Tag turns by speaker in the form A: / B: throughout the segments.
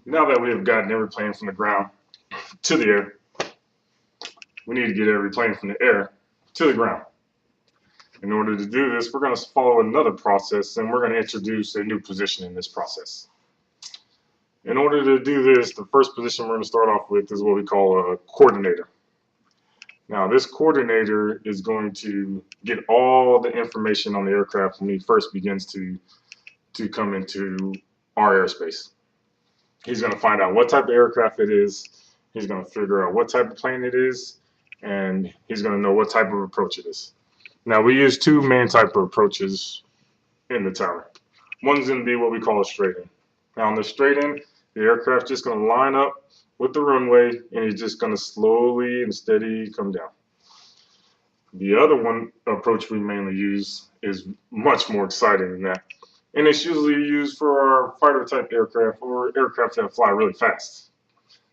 A: Now that we have gotten every plane from the ground to the air, we need to get every plane from the air to the ground. In order to do this, we're going to follow another process and we're going to introduce a new position in this process. In order to do this, the first position we're going to start off with is what we call a coordinator. Now, this coordinator is going to get all the information on the aircraft when he first begins to come into our airspace. He's going to find out what type of aircraft it is. He's going to figure out what type of plane it is, and he's going to know what type of approach it is. Now, we use two main type of approaches in the tower. One's going to be what we call a straight in. Now, on the straight in, the aircraft just going to line up with the runway, and he's just going to slowly and steady come down. The other one approach we mainly use is much more exciting than that. And it's usually used for our fighter type aircraft or aircraft that fly really fast.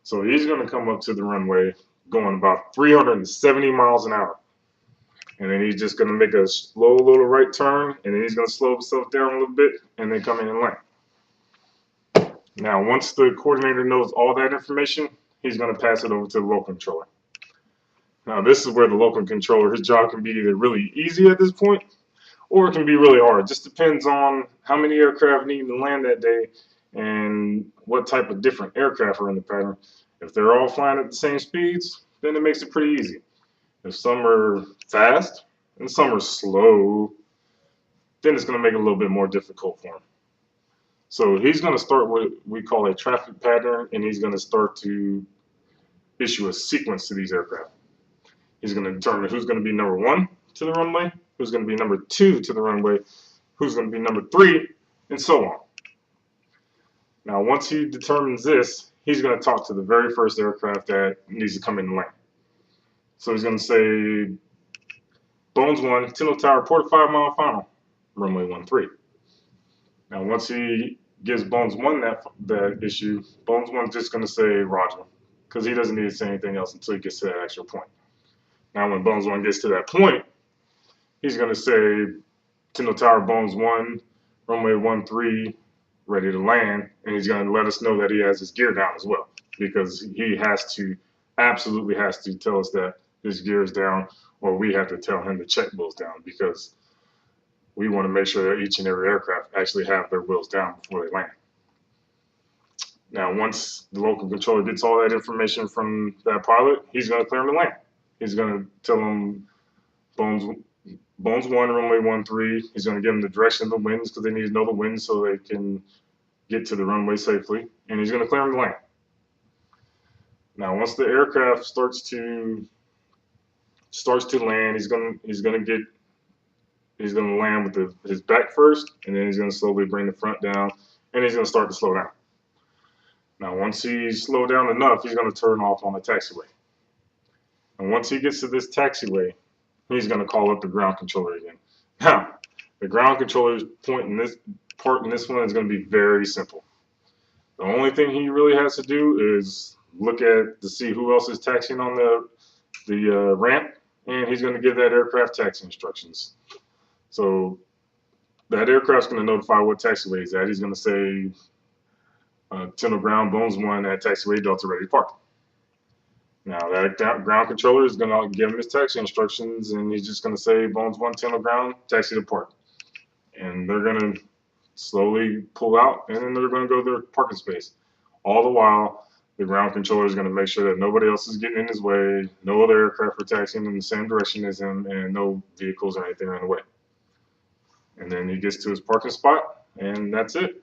A: So he's going to come up to the runway going about 370 miles an hour. And then he's just going to make a slow little right turn, and then he's going to slow himself down a little bit and then come in and land. Now, once the coordinator knows all that information, he's going to pass it over to the local controller. Now, this is where the local controller, his job can be either really easy at this point, or it can be really hard. It just depends on how many aircraft need to land that day and what type of different aircraft are in the pattern. If they're all flying at the same speeds, then it makes it pretty easy. If some are fast and some are slow, then it's going to make it a little bit more difficult for him. So he's going to start what we call a traffic pattern, and he's going to start to issue a sequence to these aircraft. He's going to determine who's going to be number one to the runway, who's going to be number two to the runway, who's going to be number three, and so on. Now, once he determines this, he's going to talk to the very first aircraft that needs to come in and land. So he's going to say, Bones 1, Tyndall Tower, port 5 mile final, runway 13. Now, once he gives Bones 1 that issue, Bones 1's just going to say Roger, because he doesn't need to say anything else until he gets to that actual point. Now, when Bones 1 gets to that point, he's going to say, Tyndall Tower, Bones 1, runway 13, ready to land, and he's going to let us know that he has his gear down as well, because he absolutely has to tell us that his gear is down, or we have to tell him to check wheels down, because we want to make sure that each and every aircraft actually have their wheels down before they land. Now, once the local controller gets all that information from that pilot, he's going to clear him to land. He's going to tell him Bones 1, runway 13. He's going to give them the direction of the winds, because they need to know the winds so they can get to the runway safely. And he's going to clear them to land. Now, once the aircraft starts to land, he's going to land with his back first, and then he's going to slowly bring the front down, and he's going to start to slow down. Now, once he's slowed down enough, he's going to turn off on the taxiway. And once he gets to this taxiway, he's going to call up the ground controller again. Now, the ground controller's point in this one is going to be very simple. The only thing he really has to do is look to see who else is taxiing on the ramp, and he's going to give that aircraft taxi instructions. So that aircraft's going to notify what taxiway he's at. He's going to say, Tyndall Ground, Bones 1 at taxiway Delta ready to park. Now that ground controller is going to give him his taxi instructions, and he's just going to say, Bones 1, Tyndall Ground, taxi to park. And they're going to slowly pull out, and then they're going to go to their parking space. All the while, the ground controller is going to make sure that nobody else is getting in his way, no other aircraft are taxiing in the same direction as him, and no vehicles or anything are in the way. And then he gets to his parking spot, and that's it.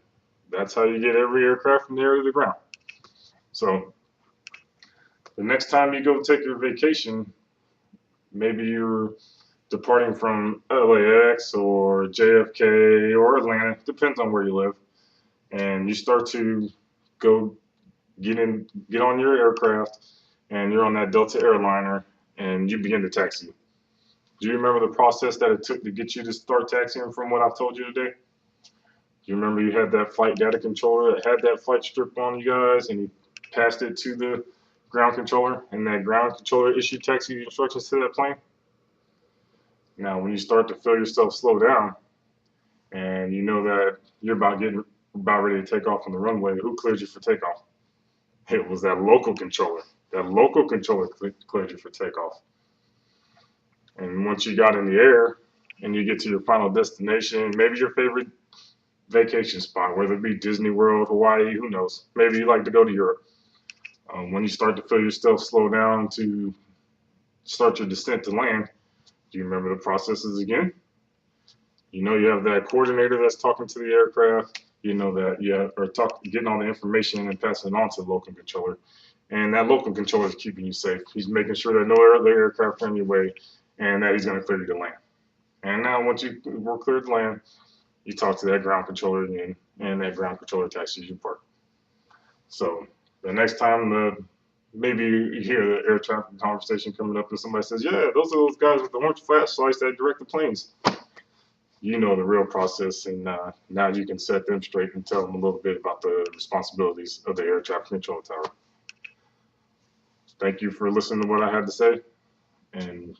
A: That's how you get every aircraft from the air to the ground. So the next time you go take your vacation, maybe you're departing from LAX or JFK or Atlanta, depends on where you live, and you start to go get on your aircraft, and you're on that Delta airliner, and you begin to taxi. Do you remember the process that it took to get you to start taxiing from what I've told you today? Do you remember you had that flight data controller that had that flight strip on you guys, and you passed it to the ground controller, and that ground controller issued taxi instructions to that plane? Now, when you start to feel yourself slow down, and you know that you're about ready to take off on the runway, who cleared you for takeoff? It was that local controller. That local controller cleared you for takeoff. And once you got in the air and you get to your final destination, maybe your favorite vacation spot, whether it be Disney World, Hawaii, who knows? Maybe you like to go to Europe. When you start to feel yourself slow down to start your descent to land, do you remember the processes again? You know you have that coordinator that's talking to the aircraft. You know that getting all the information and passing it on to the local controller. And that local controller is keeping you safe. He's making sure that no other aircraft are in your way and that he's going to clear you to land. And now once you were cleared to land, you talk to that ground controller again, and that ground controller taxis you park. So the next time maybe you hear the air traffic conversation coming up and somebody says, yeah, those are those guys with the orange flashlights that direct the planes. You know the real process, and now you can set them straight and tell them a little bit about the responsibilities of the air traffic control tower. Thank you for listening to what I had to say, and